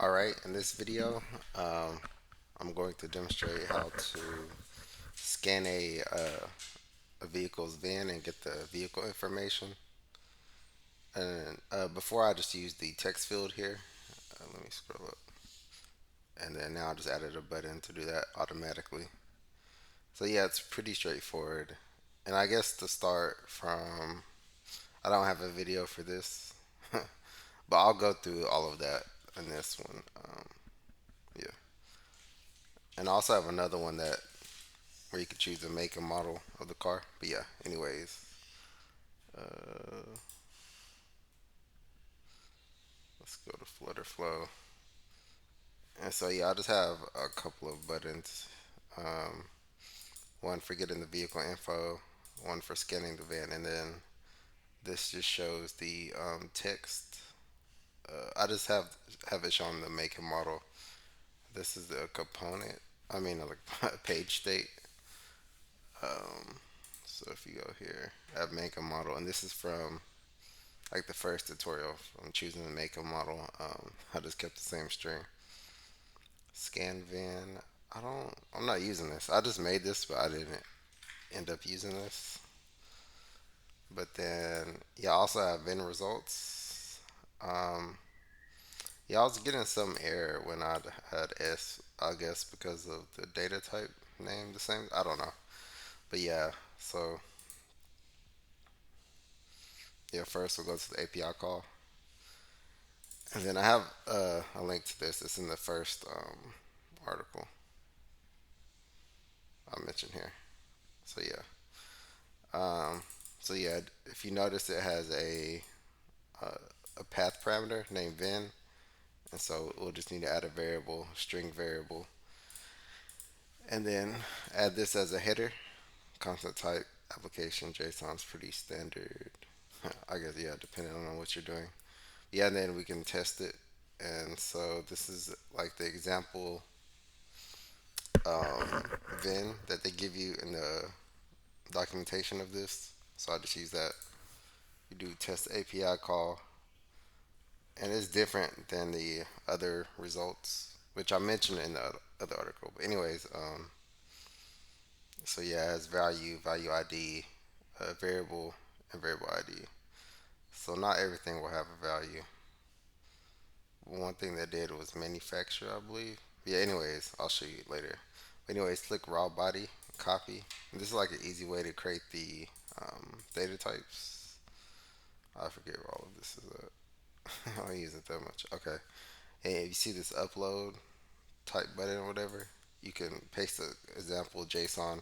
Alright, in this video, I'm going to demonstrate how to scan a vehicle's VIN and get the vehicle information. And before I just used the text field here. Let me scroll up. And then now I just added a button to do that automatically. So yeah, it's pretty straightforward. And I guess to start from, I don't have a video for this, but I'll go through all of that in this one. Yeah. And I also have another one that where you could choose the make and model of the car. But yeah, anyways, uh, let's go to Flutter Flow. And so yeah, I just have a couple of buttons. Um, one for getting the vehicle info, one for scanning the van, and then this just shows the text. I just have it showing the make and model. This is the component. I mean, like page state. So if you go here, I have make and model, and this is from like the first tutorial. I'm choosing the make and model. I just kept the same string. Scan VIN. I'm not using this. I just made this, but I didn't end up using this. But then, yeah, I also have VIN results. Um, yeah, I was getting some error when I had S, I guess because of the data type name the same. I don't know. But yeah, so yeah, first we'll go to the API call. And then I have a link to this. It's in the first article I mentioned here. So yeah. Um, so yeah, if you notice, it has uh, a path parameter named VIN, and so we'll just need to add a variable, string variable, and then add this as a header. Content type application JSON is pretty standard. I guess yeah, depending on what you're doing. Yeah, and then we can test it. And so this is like the example um, VIN that they give you in the documentation of this. So I just use that. You do test API call, and it's different than the other results, which I mentioned in the other article. But anyways, so yeah, it has value ID, variable, and variable ID. So not everything will have a value. One thing that did was manufacturer, I believe. Yeah. Anyways, I'll show you later. Anyways, click raw body, copy. And this is like an easy way to create the data types. I forget where all of this is at. I don't use it that much. Okay. And if you see this upload type button or whatever, you can paste the example JSON.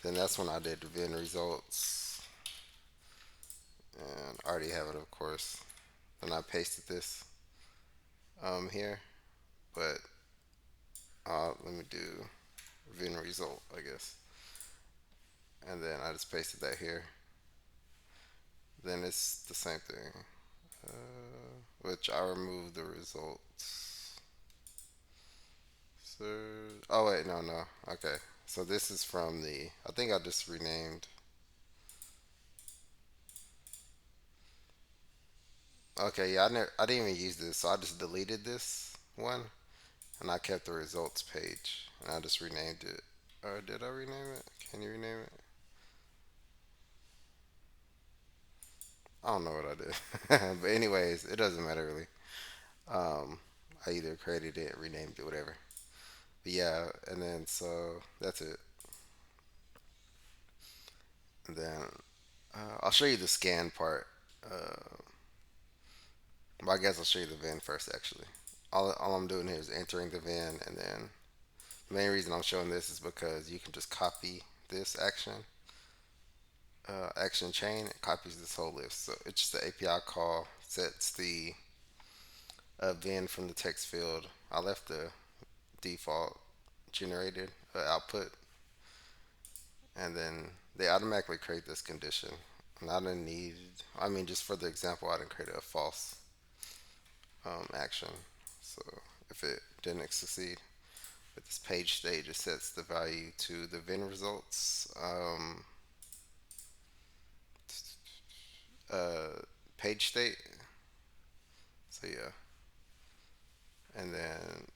Then that's when I did the VIN results, and I already have it, of course. Then I pasted this here, but let me do VIN result, I guess, and then I just pasted that here. Then it's the same thing, which I removed the results. So, oh wait, no. Okay, so this is from the. I think I just renamed. Okay, yeah, I didn't even use this, so I just deleted this one, and I kept the results page, and I just renamed it. Or did I rename it? Can you rename it? I don't know what I did, but anyways, it doesn't matter really. Um, I either created it, renamed it, whatever. But yeah, and then so that's it. And then I'll show you the scan part. Uh, but I guess I'll show you the VIN first, actually. All I'm doing here is entering the VIN, and then the main reason I'm showing this is because you can just copy this action chain. It copies this whole list. So it's just the API call, sets the VIN from the text field. I left the default generated output, and then they automatically create this condition. And I didn't need, I mean, just for the example, I didn't create a false action. So if it didn't succeed with this page state, it sets the value to the VIN results uh, page state. So yeah, And then,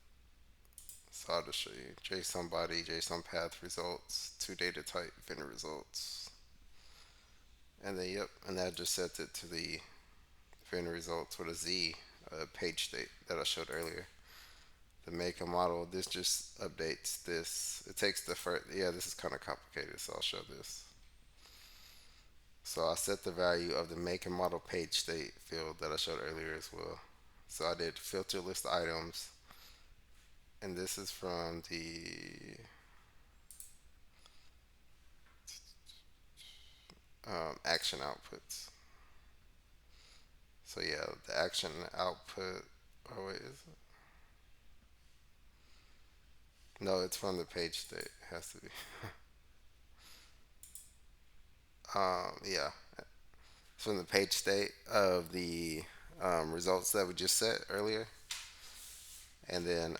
so I'll just show you JSON body, JSON path results, to data type, VIN results. And then, yep, and that just sets it to the VIN results with a Z page state that I showed earlier. The make and model, this just updates this. It takes the first, yeah, this is kind of complicated, so I'll show this. So I set the value of the make and model page state field that I showed earlier as well. So I did filter list items, and this is from the action outputs. So yeah, the action output. Oh wait, is it? No, it's from the page state. It has to be. Yeah, it's from the page state of the results that we just set earlier, and then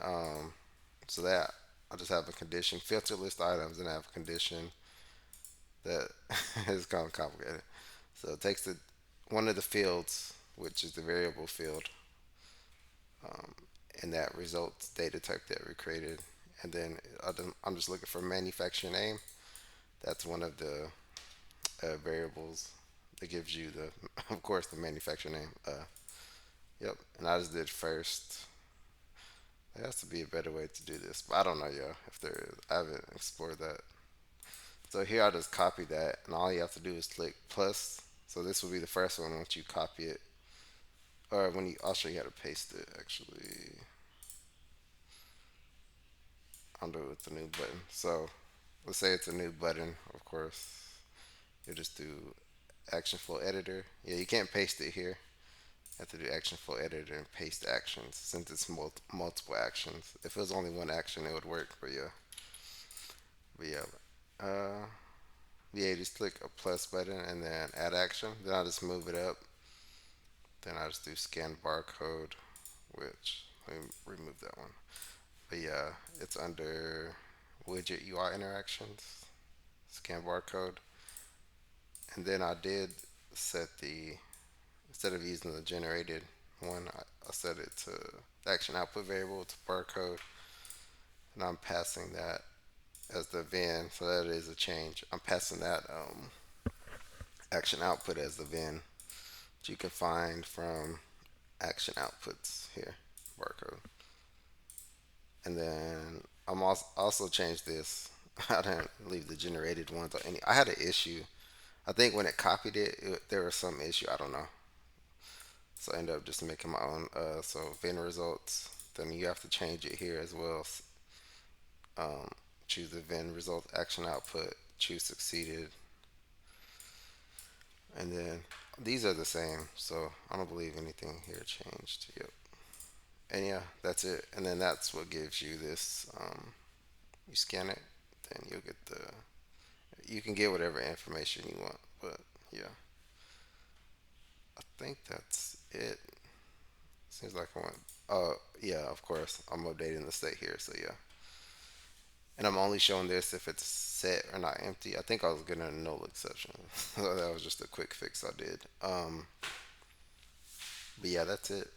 so that I'll just have a condition filter list items, and I have a condition that is kind of complicated. So it takes the one of the fields, which is the variable field, in that results data type that we created, and then I'm just looking for manufacturer name. That's one of the variables that gives you the, of course, the manufacturer name. Yep, and I just did first. There has to be a better way to do this, but I don't know, yeah, if there is. I haven't explored that. So here I just copy that, and all you have to do is click plus. So this will be the first one once you copy it, or when you. I'll show you how to paste it. Actually, I'll do it with the new button. So let's say it's a new button. Of course, you just do action flow editor. Yeah, you can't paste it here. You have to do action flow editor and paste actions since it's multiple actions. If it was only one action, it would work. But yeah. Uh, yeah, just click a plus button and then add action. Then I'll just move it up. Then I just do scan barcode, which let me remove that one. But yeah, it's under widget UI interactions, scan barcode, and then I did set the instead of using the generated one, I set it to the action output variable to barcode, and I'm passing that as the VIN. So that is a change. I'm passing that action output as the VIN, which you can find from action outputs here, barcode. And then I'm also changed this. I didn't leave the generated ones or any. I had an issue. I think when it copied there was some issue. I don't know. So I ended up just making my own. So VIN results. Then you have to change it here as well. Um, choose the VIN result action output. Choose succeeded. And then these are the same. So I don't believe anything here changed. Yep. And yeah, that's it. And then that's what gives you this. You scan it, then you'll get the. You can get whatever information you want, but yeah, I think that's it. Seems like I went. Yeah, of course, I'm updating the state here, so yeah. And I'm only showing this if it's set or not empty. I think I was getting a null exception, so that was just a quick fix I did. But yeah, that's it.